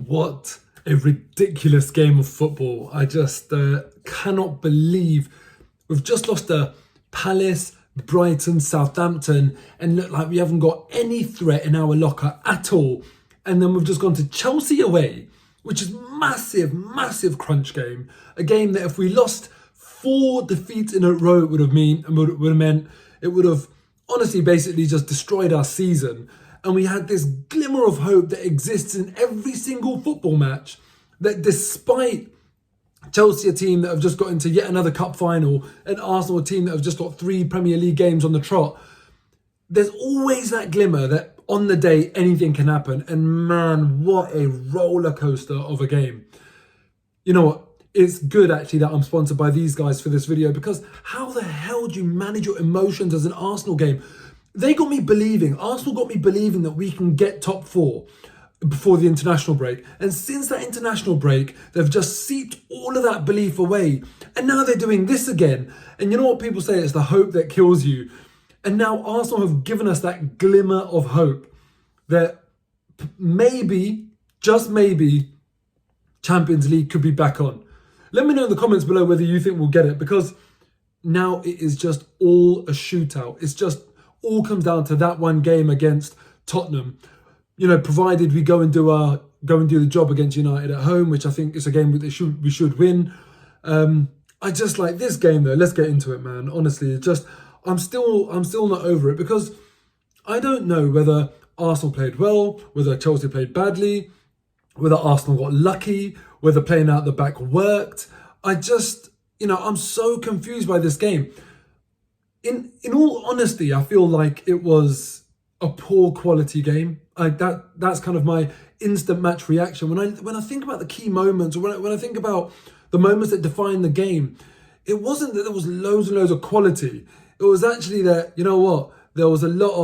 What a ridiculous game of football. I just cannot believe we've just lost to Palace, Brighton, Southampton, and look like we haven't got any threat in our locker at all. And then we've just gone to Chelsea away, which is massive, massive crunch game. A game that if we lost 4 defeats in a row, it would have meant it would have honestly basically just destroyed our season. And we had this glimmer of hope that exists in every single football match, that despite Chelsea, a team that have just got into yet another cup final, and Arsenal, a team that have just got 3 Premier League games on the trot, there's always that glimmer that on the day anything can happen. And man, what a roller coaster of a game. You know what? It's good actually that I'm sponsored by these guys for this video, because how the hell do you manage your emotions as an Arsenal game? They got me believing, Arsenal got me believing that we can get top 4 before the international break. And since that international break, they've just seeped all of that belief away. And now they're doing this again. And you know what people say, it's the hope that kills you. And now Arsenal have given us that glimmer of hope that maybe, just maybe, Champions League could be back on. Let me know in the comments below whether you think we'll get it, because now it is just all a shootout. It's just all comes down to that one game against Tottenham. You know, provided we go and do the job against United at home, which I think is a game that we should win. I just like this game though. Let's get into it, man. Honestly, it's just I'm still not over it, because I don't know whether Arsenal played well, whether Chelsea played badly, whether Arsenal got lucky, whether playing out the back worked. I just, I'm so confused by this game. In all honesty, I feel like it was a poor quality game. That's kind of my instant match reaction. When I think about the key moments, or when I think about the moments that define the game, it wasn't that there was loads and loads of quality. It was actually that, you know what, there was a lot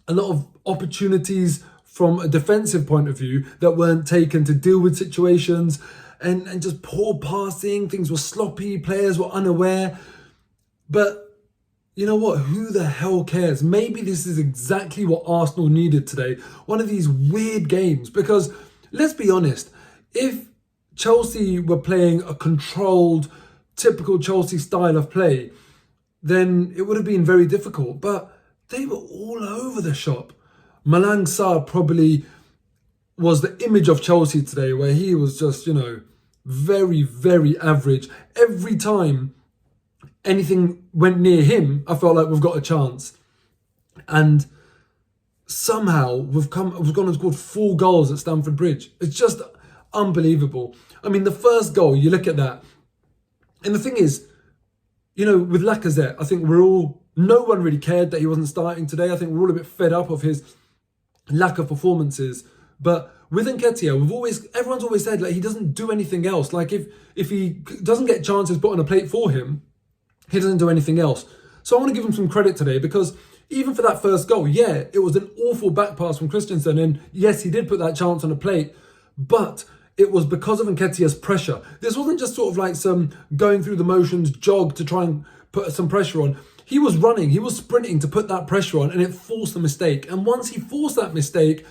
of opportunities from a defensive point of view that weren't taken to deal with situations, and just poor passing. Things were sloppy, players were unaware. But you know what? Who the hell cares? Maybe this is exactly what Arsenal needed today. One of these weird games. Because let's be honest, if Chelsea were playing a controlled, typical Chelsea style of play, then it would have been very difficult. But they were all over the shop. Malang Sarr probably was the image of Chelsea today, where he was just, very, very average. Every time anything went near him, I felt like we've got a chance. And somehow we've gone and scored 4 goals at Stamford Bridge. It's just unbelievable. I mean, the first goal, you look at that. And the thing is, with Lacazette, I think no one really cared that he wasn't starting today. I think we're all a bit fed up of his lack of performances. But with Nketiah, everyone's always said like he doesn't do anything else. Like if he doesn't get chances put on a plate for him, he doesn't do anything else. So I want to give him some credit today, because even for that first goal, yeah, it was an awful back pass from Christensen. And yes, he did put that chance on a plate, but it was because of Nketiah's pressure. This wasn't just sort of like some going through the motions jog to try and put some pressure on. He was running, he was sprinting to put that pressure on, and it forced the mistake. And once he forced that mistake,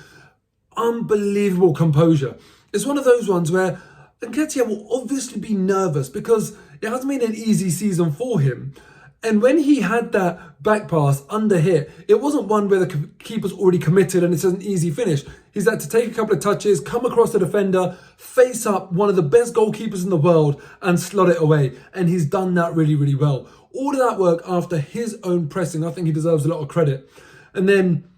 unbelievable composure. It's one of those ones where Nketiah will obviously be nervous, because it hasn't been an easy season for him. And when he had that back pass under hit, it wasn't one where the keeper's already committed and it's an easy finish. He's had to take a couple of touches, come across the defender, face up one of the best goalkeepers in the world and slot it away. And he's done that really, really well. All of that work after his own pressing. I think he deserves a lot of credit. And then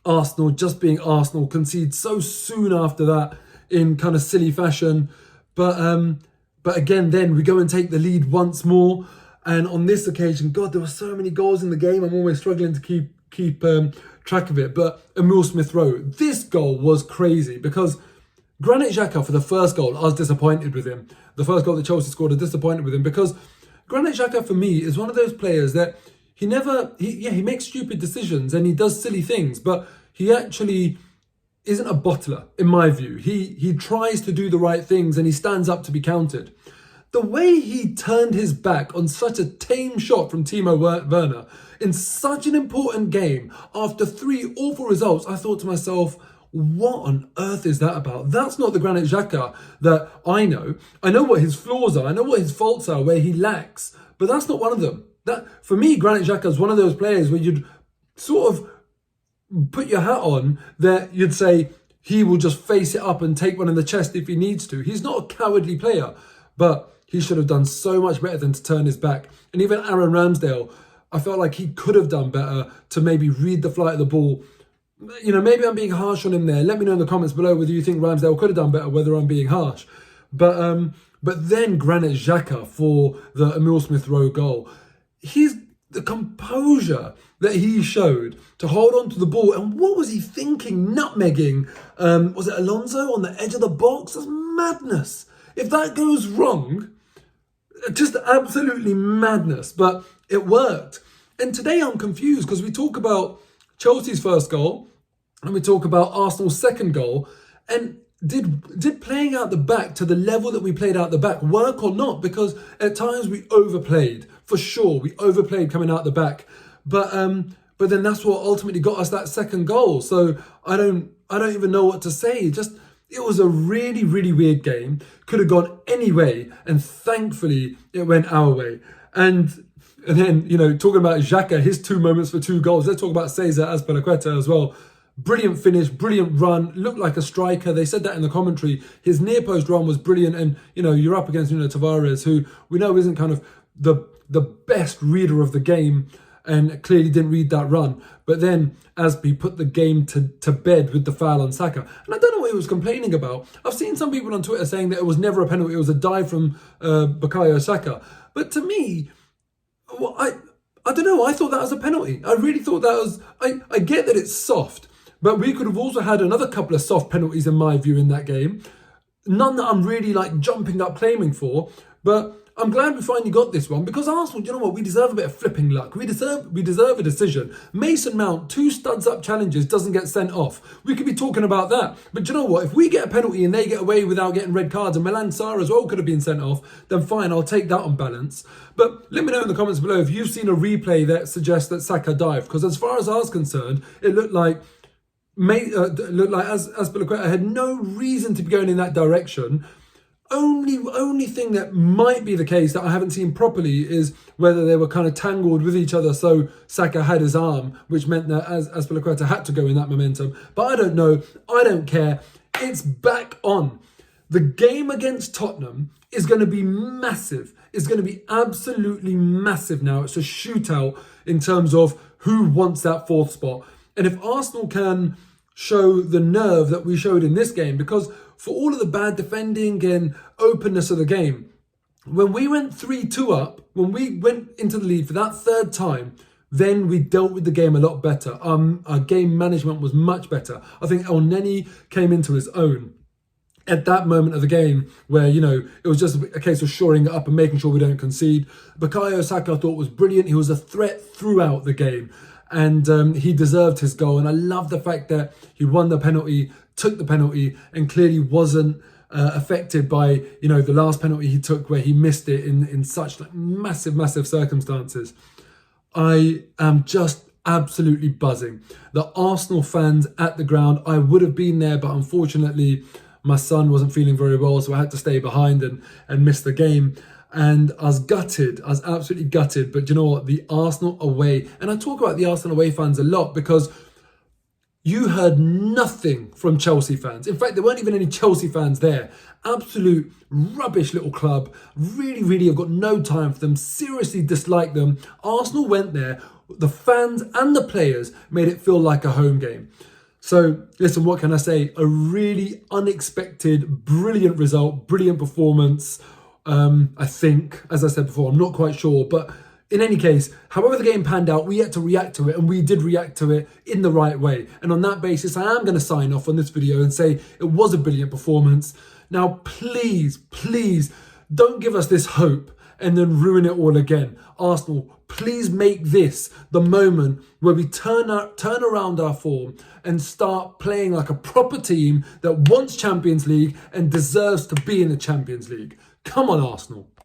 Arsenal, just being Arsenal, concede so soon after that in kind of silly fashion. But again, then we go and take the lead once more. And on this occasion, God, there were so many goals in the game. I'm always struggling to keep track of it. But Emile Smith-Rowe, this goal was crazy, because Granit Xhaka, for the first goal, I was disappointed with him. The first goal that Chelsea scored, I was disappointed with him, because Granit Xhaka, for me, is one of those players that he makes stupid decisions and he does silly things, but he actually isn't a bottler, in my view. He tries to do the right things and he stands up to be counted. The way he turned his back on such a tame shot from Timo Werner in such an important game after 3 awful results, I thought to myself, What on earth is that about? That's not the Granit Xhaka that I know. I know what his flaws are. I know what his faults are, where he lacks. But that's not one of them. That, for me, Granit Xhaka is one of those players where you'd sort of put your hat on that you'd say he will just face it up and take one in the chest if he needs to. He's not a cowardly player, but he should have done so much better than to turn his back. And even Aaron Ramsdale, I felt like he could have done better to maybe read the flight of the ball. You know, maybe I'm being harsh on him there. Let me know in the comments below whether you think Ramsdale could have done better, whether I'm being harsh. But then Granit Xhaka for the Emile Smith-Rowe goal. The composure that he showed to hold on to the ball. And what was he thinking? Nutmegging, was it Alonso on the edge of the box? That's madness. If that goes wrong, just absolutely madness. But it worked. And today I'm confused because we talk about Chelsea's first goal and we talk about Arsenal's second goal. And did playing out the back to the level that we played out the back work or not? Because at times we overplayed, for sure. We overplayed coming out the back. But then that's what ultimately got us that second goal. So I don't even know what to say. It was a really, really weird game. Could have gone any way, and thankfully it went our way. And then, you know, talking about Xhaka, his 2 moments for 2 goals. Let's talk about Cesar Azpilicueta as well. Brilliant finish, brilliant run, looked like a striker. They said that in the commentary. His near post run was brilliant. And, you know, you're up against Nuno Tavares, who we know isn't kind of the best reader of the game and clearly didn't read that run. But then Azpi put the game to bed with the foul on Saka. And I don't know what he was complaining about. I've seen some people on Twitter saying that it was never a penalty. It was a dive from Bukayo Saka. But to me, well, I don't know. I thought that was a penalty. I really thought that was... I get that it's soft. But we could have also had another couple of soft penalties in my view in that game. None that I'm really like jumping up claiming for. But I'm glad we finally got this one because Arsenal, you know what, we deserve a bit of flipping luck. We deserve a decision. Mason Mount, 2 studs up challenges, doesn't get sent off. We could be talking about that. But you know what, if we get a penalty and they get away without getting red cards and Milan Sarr as well could have been sent off, then fine, I'll take that on balance. But let me know in the comments below if you've seen a replay that suggests that Saka dived. Because as far as I was concerned, it looked like Azpilicueta had no reason to be going in that direction. Only thing that might be the case that I haven't seen properly is whether they were kind of tangled with each other, so Saka had his arm, which meant that Azpilicueta had to go in that momentum. But I don't know. I don't care. It's back on. The game against Tottenham is going to be massive. It's going to be absolutely massive now. It's a shootout in terms of who wants that 4th spot. And if Arsenal can show the nerve that we showed in this game, because for all of the bad defending and openness of the game, when we went 3-2 up, when we went into the lead for that 3rd time, then we dealt with the game a lot better. Our game management was much better. I think El Neni came into his own at that moment of the game where, you know, it was just a case of shoring it up and making sure we don't concede. Bukayo Saka I thought was brilliant. He was a threat throughout the game. And he deserved his goal. And I love the fact that he won the penalty, took the penalty, and clearly wasn't affected by, you know, the last penalty he took where he missed it in such like massive circumstances. I am just absolutely buzzing. The Arsenal fans at the ground, I would have been there, but unfortunately my son wasn't feeling very well, so I had to stay behind and miss the game. And I was gutted. I was absolutely gutted. But you know what? The Arsenal away. And I talk about the Arsenal away fans a lot because you heard nothing from Chelsea fans. In fact, there weren't even any Chelsea fans there. Absolute rubbish little club. Really have got no time for them. Seriously dislike them. Arsenal went there. The fans and the players made it feel like a home game. So, listen, what can I say? A really unexpected, brilliant result. Brilliant performance. I think, as I said before, I'm not quite sure, but in any case, however the game panned out, we had to react to it, and we did react to it in the right way. And on that basis, I am going to sign off on this video and say it was a brilliant performance. Now, please, don't give us this hope and then ruin it all again. Arsenal, please make this the moment where we turn around our form and start playing like a proper team that wants Champions League and deserves to be in the Champions League. Come on, Arsenal.